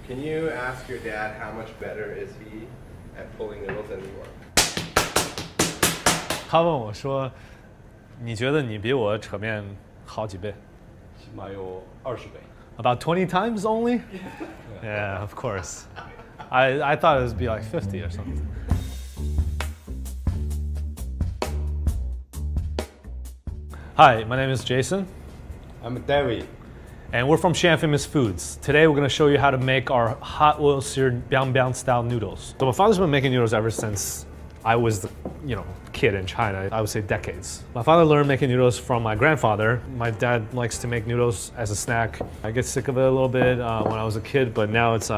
Can you ask your dad how much better is he at pulling noodles than you are? 他问我说：“你觉得你比我扯面好几倍？”起码有20倍。About 20 times only? Yeah, of course. I thought it would be like 50 or something. Hi, my name is Jason. I'm David. And we're from西安Famous Foods. Today we're going to show you how to make our hot oil seared biangbiang style noodles. So my father's been making noodles ever since I was the kid in China. I would say decades. My father learned making noodles from my grandfather. My dad likes to make noodles as a snack. I get sick of it a little bit when I was a kid, but now it's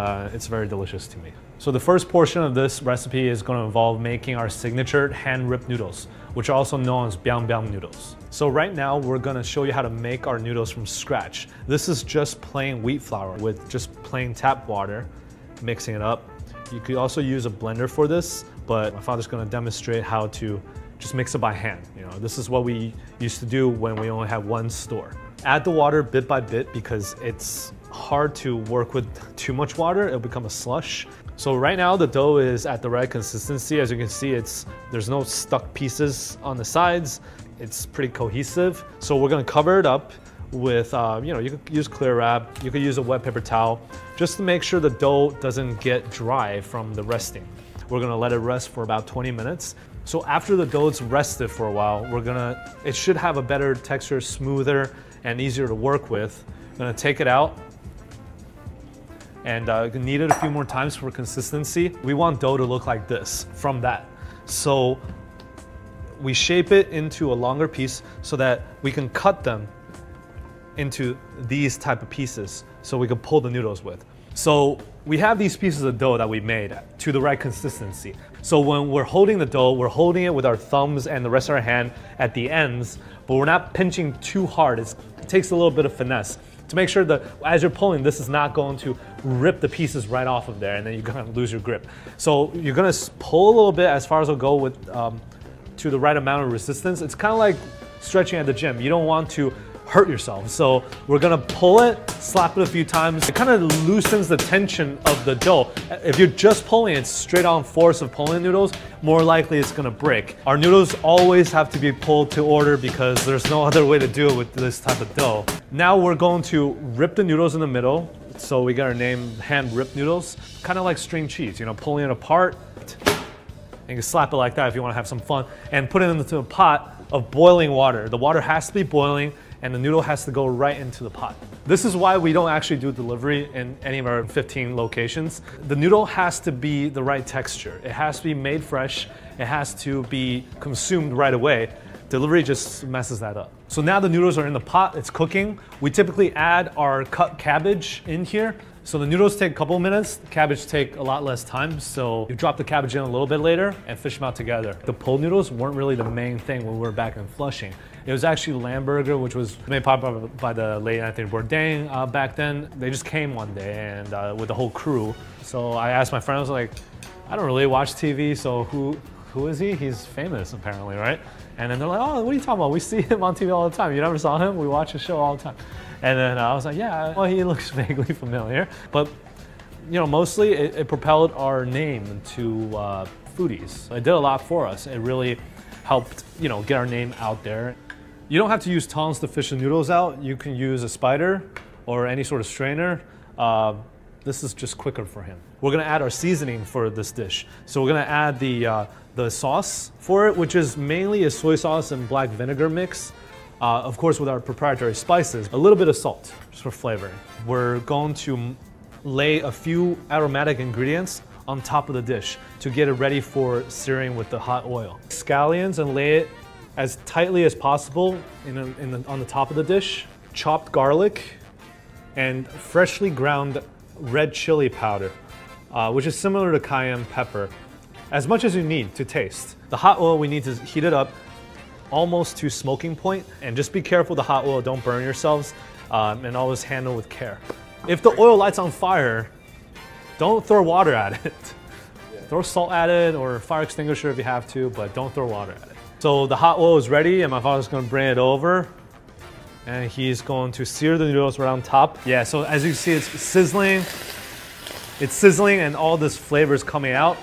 very delicious to me. So the first portion of this recipe is going to involve making our signature hand-ripped noodles, which are also known as biangbiang noodles. So right now we're going to show you how to make our noodles from scratch. This is just plain wheat flour with just plain tap water, mixing it up. You could also use a blender for this, but my father's going to demonstrate how to just mix it by hand. This is what we used to do when we only had one store. Add the water bit by bit because it's hard to work with too much water. It'll become a slush. So right now the dough is at the right consistency. As you can see, there's no stuck pieces on the sides. It's pretty cohesive. So we're going to cover it up with, you could use clear wrap, you could use a wet paper towel, just to make sure the dough doesn't get dry from the resting. We're going to let it rest for about 20 minutes. So after the dough's rested for a while, it should have a better texture, smoother and easier to work with. I'm going to take it out and knead it a few more times for consistency. We want dough to look like this from that. So we shape it into a longer piece so that we can cut them into these type of pieces so we can pull the noodles with. So we have these pieces of dough that we made to the right consistency. So when we're holding the dough, we're holding it with our thumbs and the rest of our hand at the ends, but we're not pinching too hard. It takes a little bit of finesse to make sure that as you're pulling, this is not going to rip the pieces right off of there and then you're gonna lose your grip. So you're gonna pull a little bit as far as it'll go with to the right amount of resistance. It's kind of like stretching at the gym. You don't want to hurt yourself. So we're gonna pull it, slap it a few times. It kind of loosens the tension of the dough. If you're just pulling it straight on force of pulling noodles, more likely it's gonna break. Our noodles always have to be pulled to order because there's no other way to do it with this type of dough. Now we're going to rip the noodles in the middle. So we got our name hand-ripped noodles, kind of like string cheese, pulling it apart. And you can slap it like that if you want to have some fun and put it into a pot of boiling water. The water has to be boiling and the noodle has to go right into the pot. This is why we don't actually do delivery in any of our 15 locations. The noodle has to be the right texture. It has to be made fresh. It has to be consumed right away. Delivery just messes that up. So now the noodles are in the pot, it's cooking. We typically add our cut cabbage in here. So the noodles take a couple of minutes, the cabbage take a lot less time, so you drop the cabbage in a little bit later and fish them out together. The pulled noodles weren't really the main thing when we were back in Flushing. It was actually lamb burger, which was made popular by the late Anthony Bourdain back then. They just came one day and with the whole crew. So I asked my friend, I was like, I don't really watch TV, so who is he? He's famous apparently, right? And then they're like, oh, what are you talking about? We see him on TV all the time. You never saw him? We watch his show all the time. And then I was like, yeah, well, he looks vaguely familiar. But, mostly it propelled our name to foodies. It did a lot for us. It really helped, get our name out there. You don't have to use tongs to fish the noodles out. You can use a spider or any sort of strainer. This is just quicker for him. We're gonna add our seasoning for this dish. So we're gonna add the sauce for it, which is mainly a soy sauce and black vinegar mix. Of course, with our proprietary spices, a little bit of salt, just for flavoring. We're going to lay a few aromatic ingredients on top of the dish to get it ready for searing with the hot oil. Scallions and lay it as tightly as possible on the top of the dish. Chopped garlic and freshly ground red chili powder, which is similar to cayenne pepper, as much as you need to taste. The hot oil, we need to heat it up almost to smoking point, and just be careful with the hot oil, don't burn yourselves, and always handle with care. If the oil lights on fire, don't throw water at it. Throw salt at it or fire extinguisher if you have to, but don't throw water at it. So the hot oil is ready and my father's gonna bring it over and he's going to sear the noodles right on top. Yeah, so as you can see, it's sizzling. It's sizzling and all this flavor is coming out.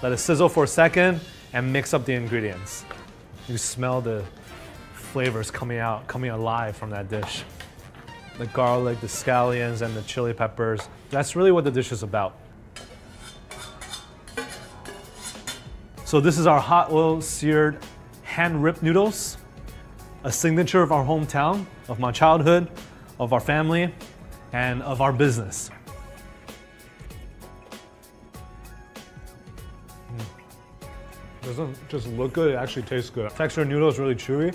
Let it sizzle for a second and mix up the ingredients. You smell the flavors coming out, coming alive from that dish. The garlic, the scallions, and the chili peppers. That's really what the dish is about. So this is our hot oil seared hand-ripped noodles, a signature of our hometown, of my childhood, of our family, and of our business. Doesn't just look good, it actually tastes good. Texture of noodle is really chewy.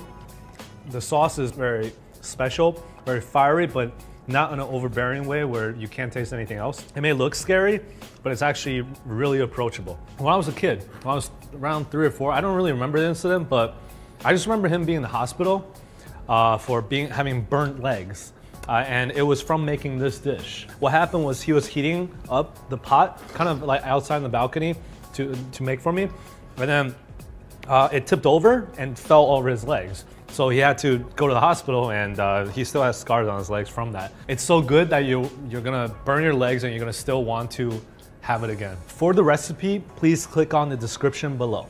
The sauce is very special, very fiery, but not in an overbearing way where you can't taste anything else. It may look scary, but it's actually really approachable. When I was a kid, when I was around 3 or 4, I don't really remember the incident, but I just remember him being in the hospital for having burnt legs. And it was from making this dish. What happened was he was heating up the pot, kind of like outside on the balcony to make for me. And then it tipped over and fell over his legs. So he had to go to the hospital, and he still has scars on his legs from that. It's so good that you're gonna burn your legs and you're gonna still want to have it again. For the recipe, please click on the description below.